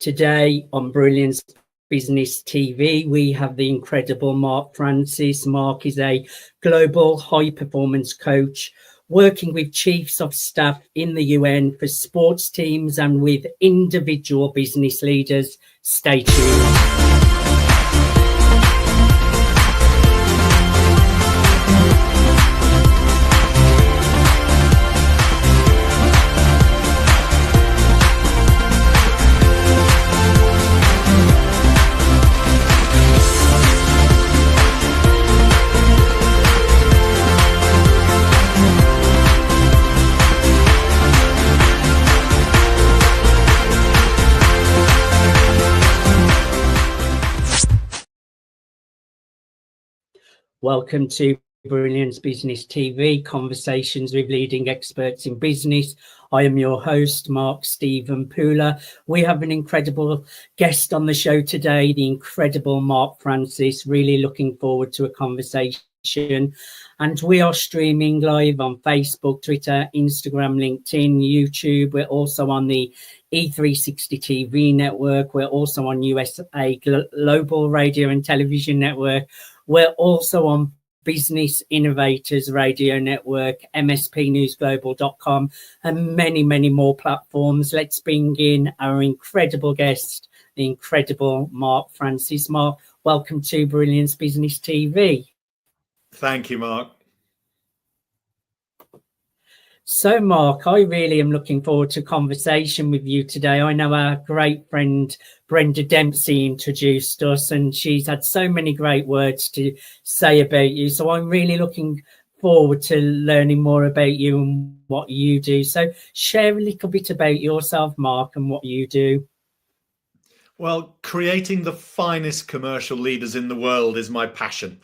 Today on Brilliance Business TV, we have the incredible Mark Francis. Mark is a global high-performance coach working with chiefs of staff in the UN for sports teams and with individual business leaders. Stay tuned. Welcome to Brilliance Business TV, conversations with leading experts in business. I am your host, Mark Stephen Pooler. We have an incredible guest on the show today, the incredible Mark Francis. Really looking forward to a conversation. And we are streaming live on Facebook, Twitter, Instagram, LinkedIn, YouTube. We're also on the E360 TV network. We're also on USA Global Radio and Television Network. We're also on Business Innovators Radio Network, mspnewsglobal.com, and many, many more platforms. Let's bring in our incredible guest, the incredible Mark Francis. Mark, welcome to Brilliance Business TV. Thank you, Mark. So, Mark, I really am looking forward to a conversation with you today. I know our great friend Brenda Dempsey introduced us, and she's had so many great words to say about you. So I'm really looking forward to learning more about you and what you do. So share a little bit about yourself, Mark, and what you do. Well, creating the finest commercial leaders in the world is my passion.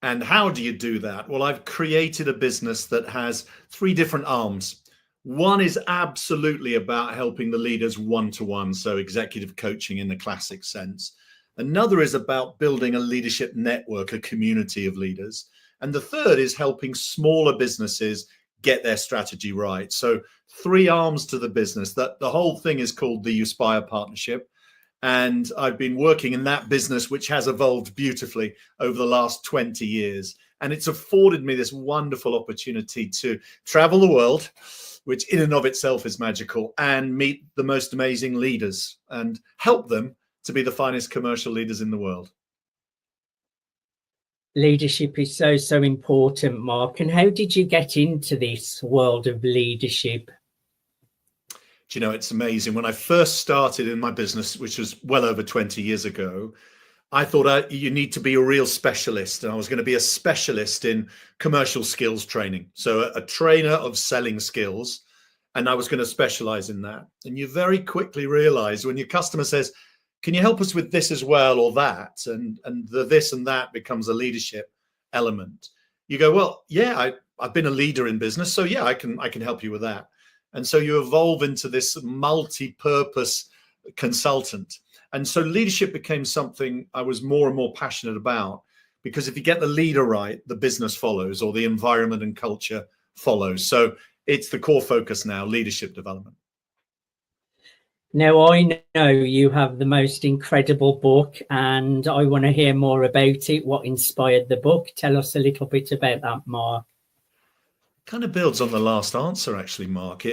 And how do you do that? Well, I've created a business that has three different arms. One is absolutely about helping the leaders one-to-one, so executive coaching in the classic sense. Another is about building a leadership network, a community of leaders. And the third is helping smaller businesses get their strategy right. So three arms to the business. That the whole thing is called the Uspire Partnership. And I've been working in that business, which has evolved beautifully over the last 20 years. And it's afforded me this wonderful opportunity to travel the world, which in and of itself is magical, and meet the most amazing leaders and help them to be the finest commercial leaders in the world. Leadership is so important, Mark. And how did you get into this world of leadership? Do you know, it's amazing. When I first started in my business, which was well over 20 years ago, I thought you need to be a real specialist. And I was going to be a specialist in commercial skills training. So a trainer of selling skills. And I was going to specialize in that. And you very quickly realize when your customer says, can you help us with this as well or that? And the this and that becomes a leadership element. You go, well, yeah, I've been a leader in business. So yeah, I can help you with that. And so you evolve into this multi-purpose consultant. And so leadership became something I was more and more passionate about, because if you get the leader right, the business follows, or the environment and culture follows. So it's the core focus now, leadership development. Now, I know you have the most incredible book, and I want to hear more about it. What inspired the book? Tell us a little bit about that, Mark. Kind of builds on the last answer, actually, Mark.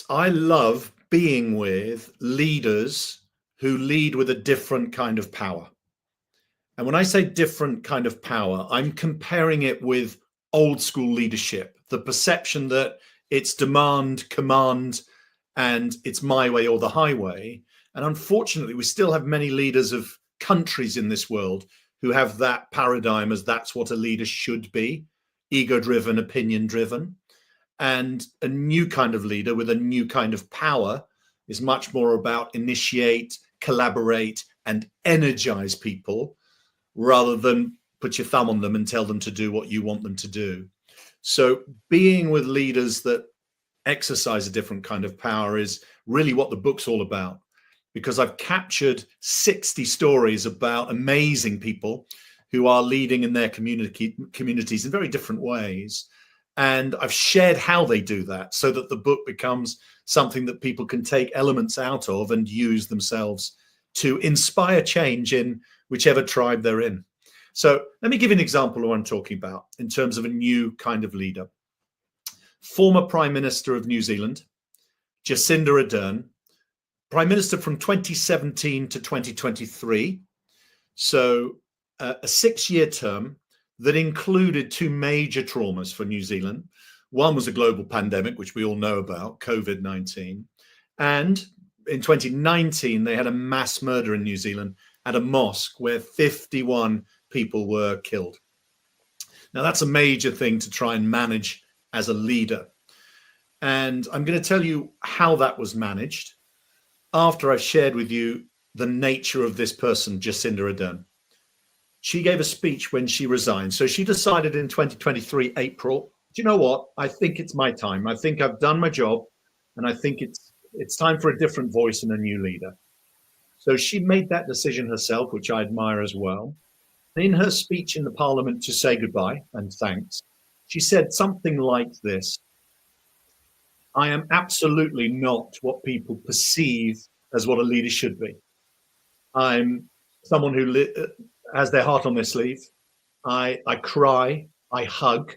I love being with leaders who lead with a different kind of power. And when I say different kind of power, I'm comparing it with old school leadership, the perception that it's demand, command, and it's my way or the highway. And unfortunately, we still have many leaders of countries in this world who have that paradigm as that's what a leader should be. Ego-driven, opinion-driven. And a new kind of leader with a new kind of power is much more about initiate, collaborate, and energize people rather than put your thumb on them and tell them to do what you want them to do. So being with leaders that exercise a different kind of power is really what the book's all about, because I've captured 60 stories about amazing people who are leading in their communities in very different ways. And I've shared how they do that so that the book becomes something that people can take elements out of and use themselves to inspire change in whichever tribe they're in. So let me give you an example of what I'm talking about in terms of a new kind of leader. Former Prime Minister of New Zealand, Jacinda Ardern, Prime Minister from 2017 to 2023. So a 6-year term that included 2 major traumas for New Zealand. One was a global pandemic, which we all know about, COVID-19. And in 2019, they had a mass murder in New Zealand at a mosque where 51 people were killed. Now, that's a major thing to try and manage as a leader. And I'm going to tell you how that was managed after I've shared with you the nature of this person, Jacinda Ardern. She gave a speech when she resigned. So she decided in 2023, April, do you know what? I think it's my time. I think I've done my job, and I think it's time for a different voice and a new leader. So she made that decision herself, which I admire as well. In her speech in the Parliament to say goodbye and thanks, she said something like this: I am absolutely not what people perceive as what a leader should be. I'm someone who has their heart on their sleeve. I cry, I hug,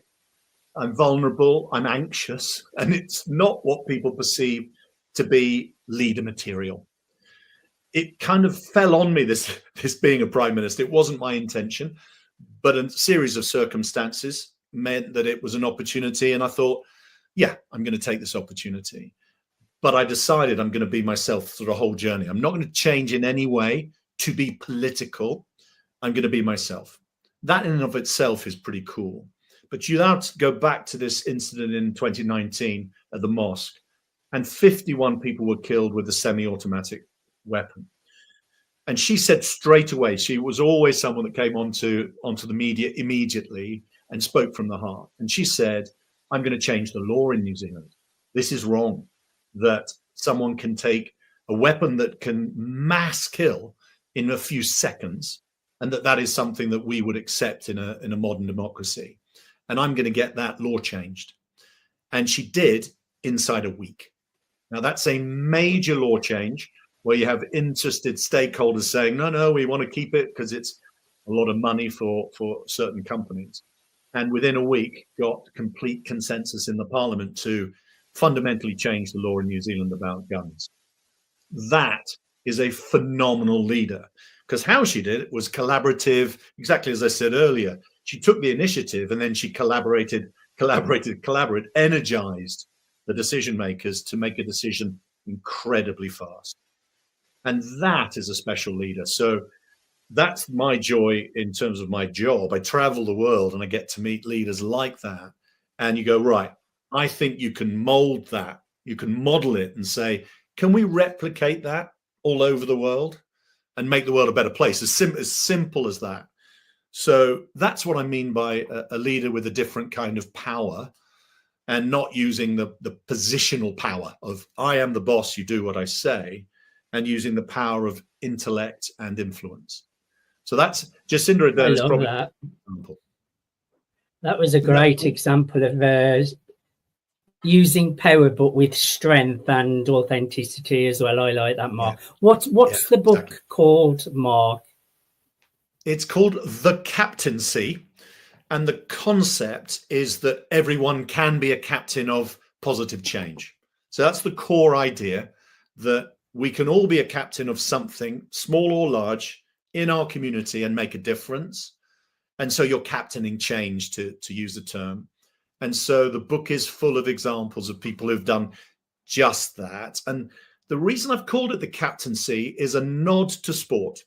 I'm vulnerable, I'm anxious, and it's not what people perceive to be leader material. It kind of fell on me, this being a prime minister. It wasn't my intention, but a series of circumstances meant that it was an opportunity, and I thought, yeah, I'm going to take this opportunity. But I decided I'm going to be myself through the whole journey. I'm not going to change in any way to be political. I'm going to be myself. That in and of itself is pretty cool. But you have to go back to this incident in 2019 at the mosque, and 51 people were killed with a semi-automatic weapon. And she said straight away, she was always someone that came onto the media immediately and spoke from the heart. And she said, I'm going to change the law in New Zealand. This is wrong, that someone can take a weapon that can mass kill in a few seconds, and that is something that we would accept in a modern democracy. And I'm going to get that law changed. And she did inside a week. Now, that's a major law change where you have interested stakeholders saying, no, we want to keep it because it's a lot of money for certain companies. And within a week, got complete consensus in the Parliament to fundamentally change the law in New Zealand about guns. That is a phenomenal leader, because how she did it was collaborative, exactly as I said earlier. She took the initiative and then she collaborated, energized the decision makers to make a decision incredibly fast. And that is a special leader. So that's my joy in terms of my job. I travel the world and I get to meet leaders like that. And you go, right, I think you can mold that. You can model it and say, can we replicate that all over the world and make the world a better place? As simple as that. So that's what I mean by a leader with a different kind of power, and not using the positional power of I am the boss, you do what I say, and using the power of intellect and influence. So that's Jacinda Ardern. I love that. That was a great example of using power, but with strength and authenticity as well. I like that, Mark. Yeah. What's the book called, Mark? It's called The Captaincy. And the concept is that everyone can be a captain of positive change. So that's the core idea, that we can all be a captain of something, small or large, in our community and make a difference. And so you're captaining change, to use the term. And so the book is full of examples of people who've done just that. And the reason I've called it The Captaincy is a nod to sport.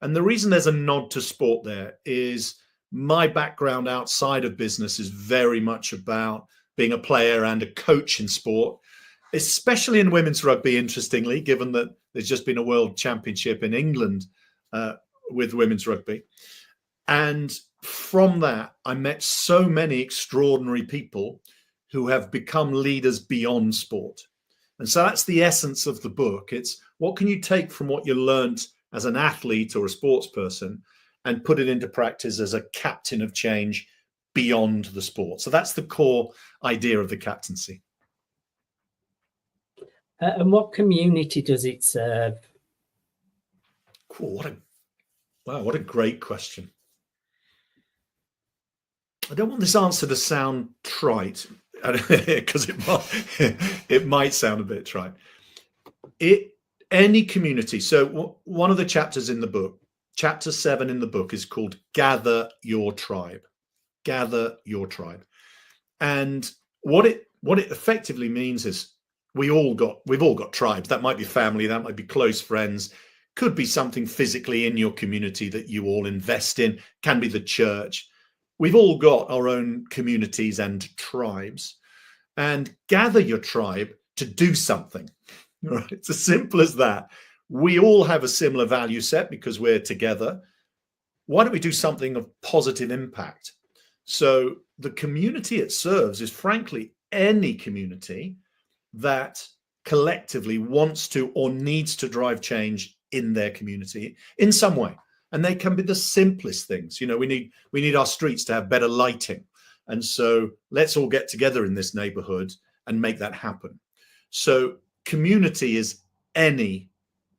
And the reason there's a nod to sport there is my background outside of business is very much about being a player and a coach in sport, especially in women's rugby, interestingly, given that there's just been a world championship in England with women's rugby. And from that, I met so many extraordinary people who have become leaders beyond sport. And so that's the essence of the book. It's what can you take from what you learned as an athlete or a sports person and put it into practice as a captain of change beyond the sport. So that's the core idea of The Captaincy. And what community does it serve? Oh, what a great question. I don't want this answer to sound trite, because it might sound a bit trite. Any community. So one of the chapters in the book, chapter 7 in the book, is called Gather Your Tribe. Gather your tribe. And what it effectively means is we've all got tribes. That might be family, that might be close friends, could be something physically in your community that you all invest in, can be the church. We've all got our own communities and tribes. And gather your tribe to do something. Right? It's as simple as that. We all have a similar value set because we're together. Why don't we do something of positive impact? So the community it serves is, frankly, any community that collectively wants to or needs to drive change in their community in some way. And they can be the simplest things. You know, we need our streets to have better lighting. And so let's all get together in this neighborhood and make that happen. So community is any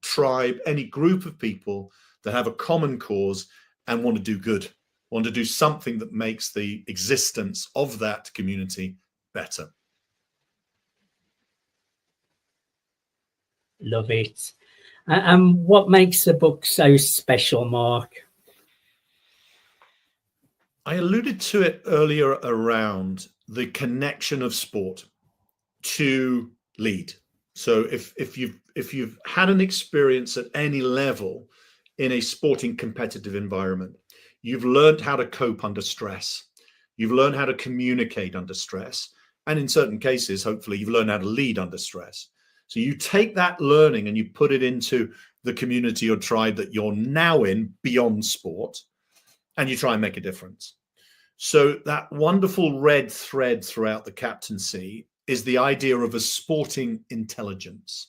tribe, any group of people that have a common cause and want to do good, want to do something that makes the existence of that community better. Love it. And what makes the book so special, Mark? I alluded to it earlier around the connection of sport to lead. So if you've had an experience at any level in a sporting competitive environment, you've learned how to cope under stress. You've learned how to communicate under stress. And in certain cases, hopefully, you've learned how to lead under stress. So you take that learning and you put it into the community or tribe that you're now in beyond sport, and you try and make a difference. So that wonderful red thread throughout the captaincy is the idea of a sporting intelligence.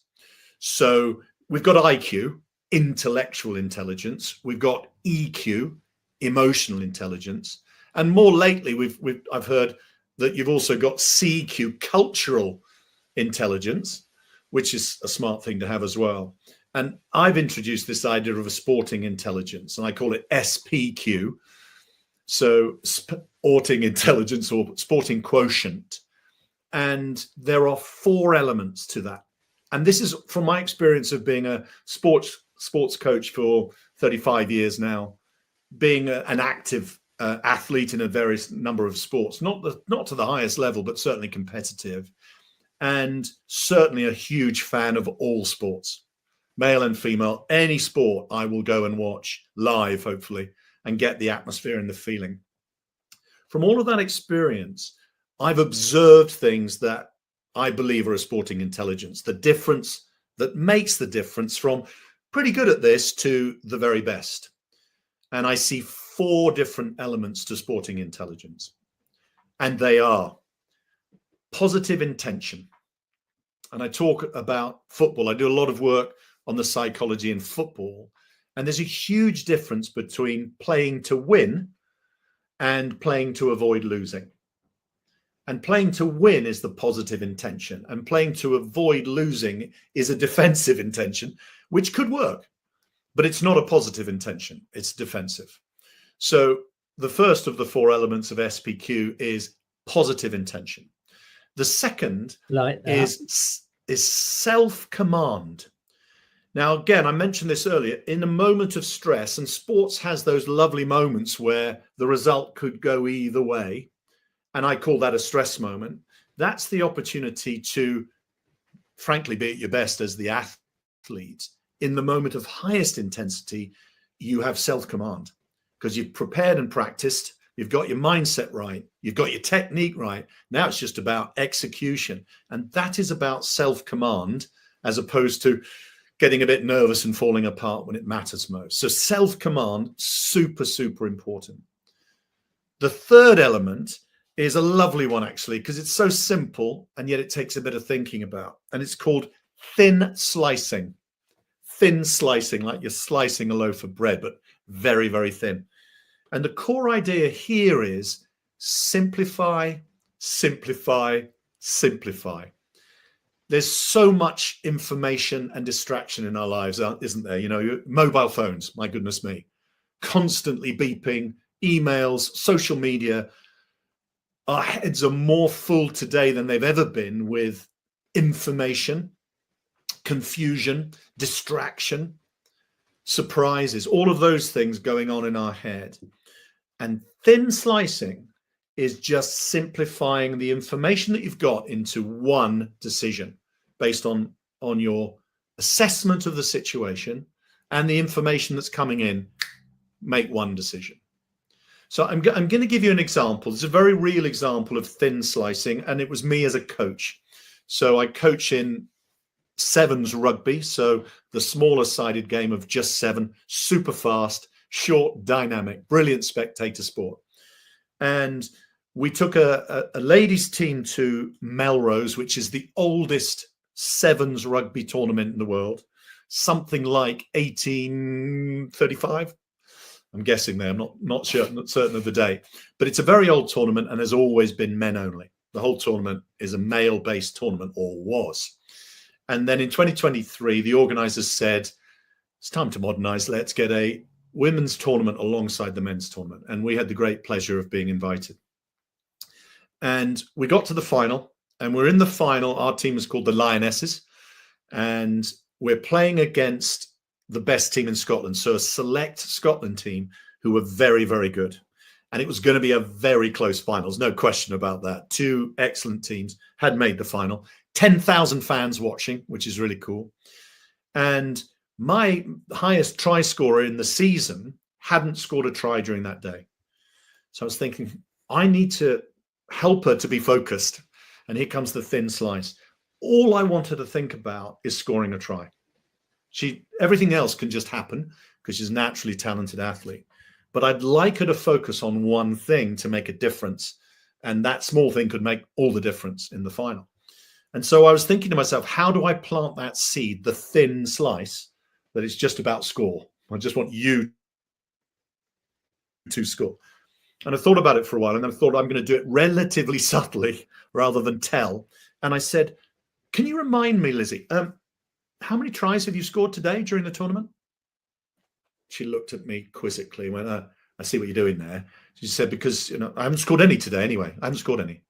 So we've got IQ, intellectual intelligence. We've got EQ, emotional intelligence. And more lately, I've heard that you've also got CQ, cultural intelligence, which is a smart thing to have as well. And I've introduced this idea of a sporting intelligence, and I call it SPQ. So sporting intelligence or sporting quotient. And there are 4 elements to that. And this is from my experience of being a sports coach for 35 years now, being an active athlete in a various number of sports, not to the highest level, but certainly competitive, and certainly a huge fan of all sports, male and female. Any sport I will go and watch live, hopefully, and get the atmosphere and the feeling. From all of that experience, I've observed things that I believe are a sporting intelligence, the difference that makes the difference from pretty good at this to the very best. And I see 4 different elements to sporting intelligence. And they are positive intention. And I talk about football. I do a lot of work on the psychology in football. And there's a huge difference between playing to win and playing to avoid losing. And playing to win is the positive intention. And playing to avoid losing is a defensive intention, which could work. But it's not a positive intention. It's defensive. So the first of the 4 elements of SPQ is positive intention. The second is self-command. Now, again, I mentioned this earlier, in a moment of stress, and sports has those lovely moments where the result could go either way, and I call that a stress moment. That's the opportunity to, frankly, be at your best as the athlete. In the moment of highest intensity, you have self-command because you've prepared and practiced. You've got your mindset right. You've got your technique right. Now it's just about execution. And that is about self-command as opposed to getting a bit nervous and falling apart when it matters most. So self-command, super, super important. The third element is a lovely one, actually, because it's so simple and yet it takes a bit of thinking about. And it's called thin slicing. Thin slicing, like you're slicing a loaf of bread, but very, very thin. And the core idea here is simplify, simplify, simplify. there's so much information and distraction in our lives, isn't there? You know, mobile phones, my goodness me, constantly beeping, emails, social media. Our heads are more full today than they've ever been with information, confusion, distraction, surprises, all of those things going on in our head. And thin slicing is just simplifying the information that you've got into one decision based on your assessment of the situation and the information that's coming in. Make one decision. So I'm going to give you an example. It's a very real example of thin slicing, and it was me as a coach. So I coach in sevens rugby, so the smaller sided game of just seven, super fast, short, dynamic, brilliant spectator sport. And we took a ladies team to Melrose, which is the oldest sevens rugby tournament in the world, something like 1835. I'm guessing there. I'm not sure, not certain of the date, but it's a very old tournament and has always been men only. The whole tournament is a male-based tournament, or was. And then in 2023, the organizers said, it's time to modernize. Let's get a women's tournament alongside the men's tournament. And we had the great pleasure of being invited. And we got to the final, and we're in the final. Our team is called the Lionesses, and we're playing against the best team in Scotland. So a select Scotland team who were very, very good. And it was going to be a very close finals. No question about that. Two excellent teams had made the final. 10,000 fans watching, which is really cool. And my highest try scorer in the season hadn't scored a try during that day. So I was thinking, I need to help her to be focused. And here comes the thin slice. All I want her to think about is scoring a try. Everything else can just happen because she's a naturally talented athlete. But I'd like her to focus on one thing to make a difference. And that small thing could make all the difference in the final. And so I was thinking to myself, how do I plant that seed, the thin slice, that it's just about score? I just want you to score. And I thought about it for a while, and then I thought I'm going to do it relatively subtly rather than tell. And I said, can you remind me, Lizzie, how many tries have you scored today during the tournament? She looked at me quizzically and went, I see what you're doing there. She said, because I haven't scored any today anyway. I haven't scored any.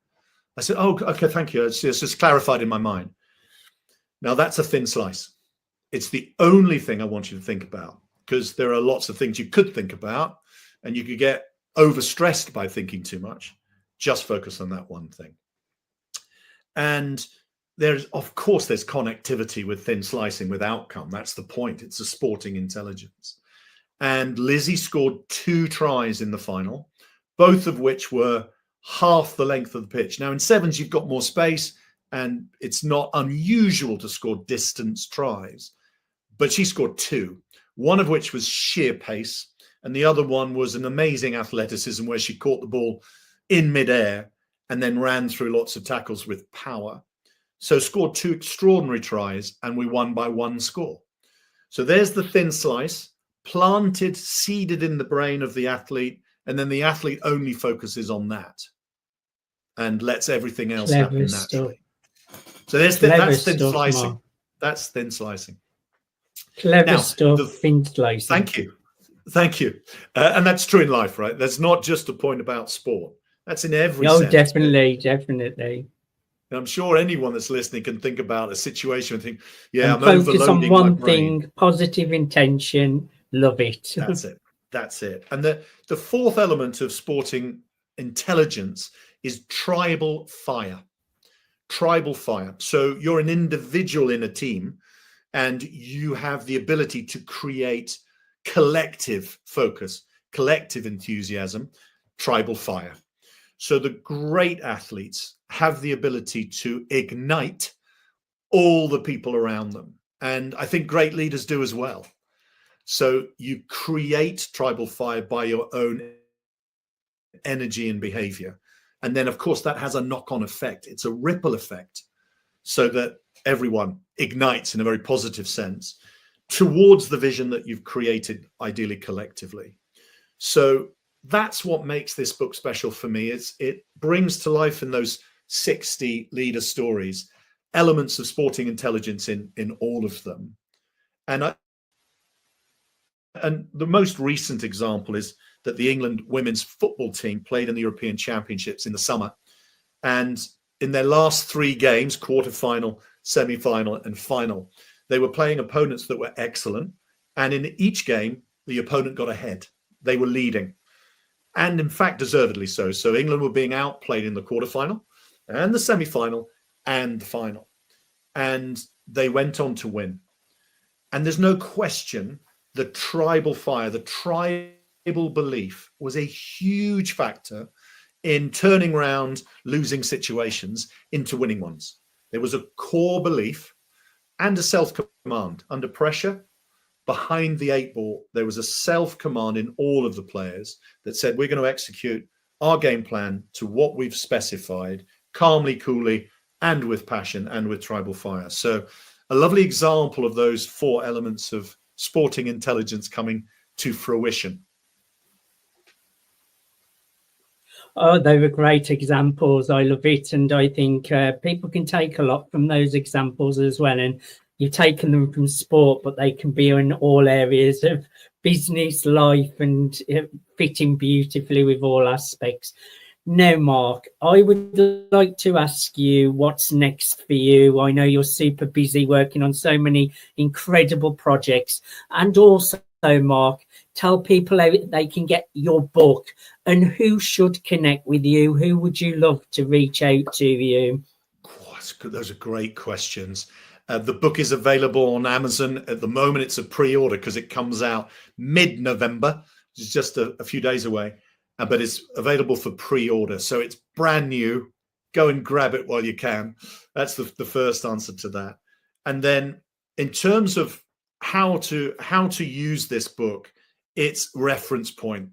I said, oh, okay, thank you. It's just clarified in my mind. Now, that's a thin slice. It's the only thing I want you to think about, because there are lots of things you could think about, and you could get overstressed by thinking too much. Just focus on that one thing. And of course, there's connectivity with thin slicing with outcome. That's the point. It's a sporting intelligence. And Lizzie scored 2 tries in the final, both of which were half the length of the pitch. Now, in sevens, you've got more space, and it's not unusual to score distance tries. But she scored 2, one of which was sheer pace, and the other one was an amazing athleticism where she caught the ball in midair and then ran through lots of tackles with power. So scored 2 extraordinary tries, and we won by 1 score. So there's the thin slice, planted, seeded in the brain of the athlete, and then the athlete only focuses on that and lets everything else happen naturally. So that's thin slicing. Mark. That's thin slicing. Clever stuff, thin slicing. Thank you. And that's true in life, right? That's not just a point about sport. That's in every sense. No, definitely. And I'm sure anyone that's listening can think about a situation and think, yeah, and I'm focus overloading on one my brain. thing, positive intention, love it. That's it. And the 4th element of sporting intelligence is tribal fire. Tribal fire. So you're an individual in a team, and you have the ability to create collective focus, collective enthusiasm, tribal fire. So the great athletes have the ability to ignite all the people around them. And I think great leaders do as well. So you create tribal fire by your own energy and behavior. And then, of course, that has a knock-on effect. It's a ripple effect, so that everyone ignites in a very positive sense towards the vision that you've created, ideally collectively. So that's what makes this book special for me. It brings to life in those 60 leader stories elements of sporting intelligence in all of them. And the most recent example is that the England women's football team played in the European Championships in the summer. And in their last 3 games, quarterfinal, semi-final, and final, they were playing opponents that were excellent. And in each game, the opponent got ahead. They were leading. And in fact, deservedly so. So England were being outplayed in the quarterfinal and the semi-final and the final. And they went on to win. And there's no question the tribal fire, the tribal belief was a huge factor in turning around losing situations into winning ones. There was a core belief and a self-command. Under pressure, behind the 8 ball, there was a self-command in all of the players that said, we're going to execute our game plan to what we've specified, calmly, coolly, and with passion and with tribal fire. So a lovely example of those 4 elements of sporting intelligence coming to fruition. Oh, they were great examples. I love it. And I think people can take a lot from those examples as well. And you've taken them from sport, but they can be in all areas of business, life, and fitting beautifully with all aspects. Now, Mark, I would like to ask you what's next for you. I know you're super busy working on so many incredible projects. And also, Mark, tell people how they can get your book and who should connect with you. Who would you love to reach out to you? Oh, that's good. Those are great questions. The book is available on Amazon at the moment. It's a pre-order because it comes out mid-November. It's just a few days away, but it's available for pre-order. So it's brand new. Go and grab it while you can. That's the first answer to that. And then in terms of how to use this book, it's reference point.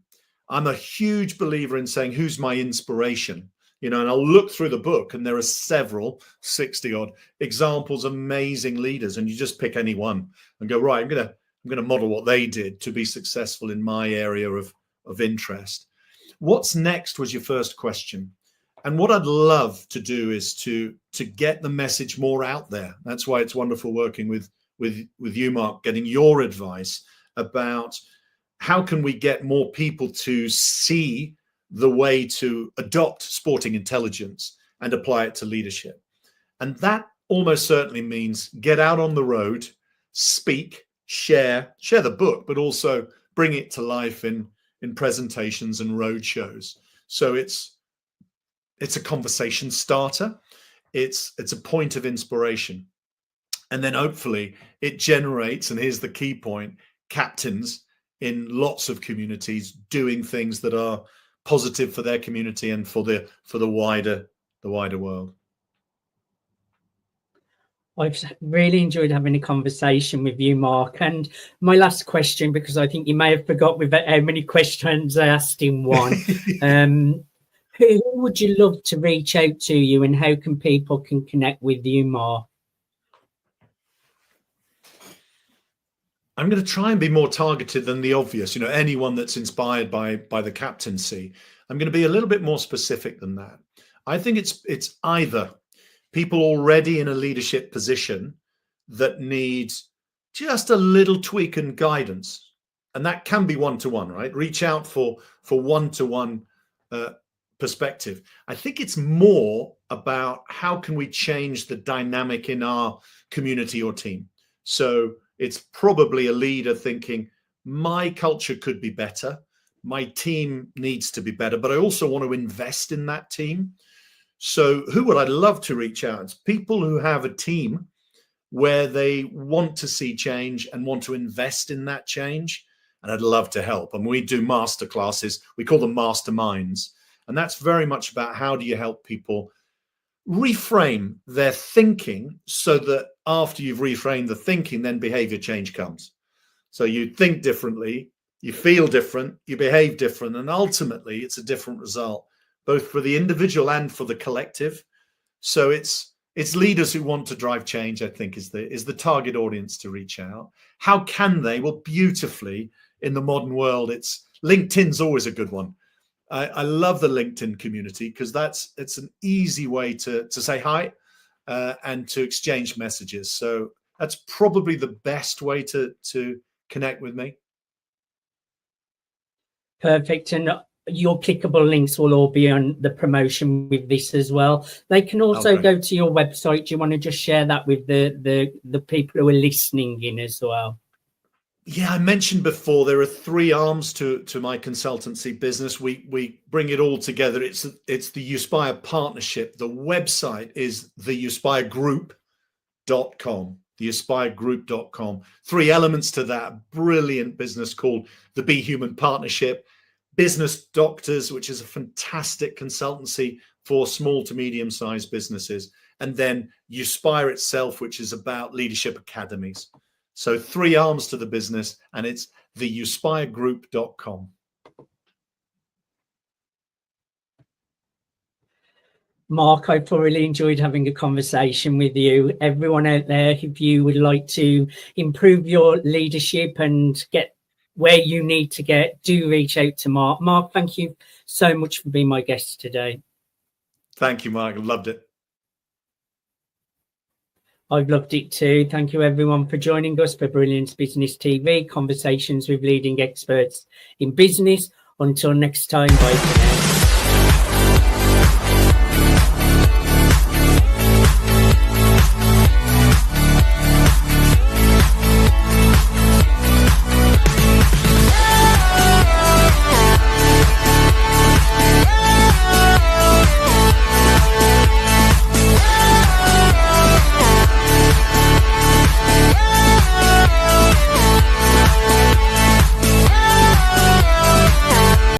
I'm a huge believer in saying, who's my inspiration? And I'll look through the book and there are several, 60 odd examples, amazing leaders. And you just pick any one and go, right, I'm going to model what they did to be successful in my area of interest. What's next was your first question. And what I'd love to do is to get the message more out there. That's why it's wonderful working with you, Mark, getting your advice about how can we get more people to see the way to adopt sporting intelligence and apply it to leadership. And that almost certainly means get out on the road, speak, share the book, but also bring it to life in presentations and road shows. So it's a conversation starter. It's a point of inspiration. And then hopefully it generates, and here's the key point, captains in lots of communities doing things that are positive for their community and for the wider world. I've really enjoyed having a conversation with you, Mark. And my last question, because I think you may have forgot with how many questions I asked in one. Who would you love to reach out to you, and how can people connect with you, Mark? I'm going to try and be more targeted than the obvious, anyone that's inspired by the captaincy. I'm going to be a little bit more specific than that. I think it's either people already in a leadership position that need just a little tweak and guidance. And that can be one-to-one, right? Reach out for one-to-one perspective. I think it's more about how can we change the dynamic in our community or team. So it's probably a leader thinking, my culture could be better. My team needs to be better, but I also want to invest in that team. So who would I love to reach out? It's people who have a team where they want to see change and want to invest in that change. And I'd love to help. And we do masterclasses. We call them masterminds. And that's very much about how do you help people reframe their thinking so that after you've reframed the thinking, then behavior change comes. So you think differently, you feel different, you behave different, and ultimately it's a different result, both for the individual and for the collective. So it's leaders who want to drive change, I think, is the target audience to reach out. How can they? Well, beautifully in the modern world, LinkedIn's always a good one. I love the LinkedIn community because it's an easy way to say hi. and to exchange messages. So that's probably the best way to connect with me. Perfect. And your clickable links will all be on the promotion with this as well. They can also go to your website. Do you want to just share that with the people who are listening in as well? Yeah, I mentioned before there are 3 arms to my consultancy business. We bring it all together. It's the Uspire partnership. The website is theuspiregroup.com. theuspiregroup.com. 3 elements to that brilliant business called the Be Human Partnership, Business Doctors, which is a fantastic consultancy for small to medium-sized businesses, and then Uspire itself, which is about leadership academies. So 3 arms to the business, and it's theuspiregroup.com. Mark, I thoroughly enjoyed having a conversation with you. Everyone out there, if you would like to improve your leadership and get where you need to get, do reach out to Mark. Mark, thank you so much for being my guest today. Thank you, Mark. I loved it. I've loved it too. Thank you everyone for joining us for Brilliance Business TV, conversations with leading experts in business. Until next time, bye for now.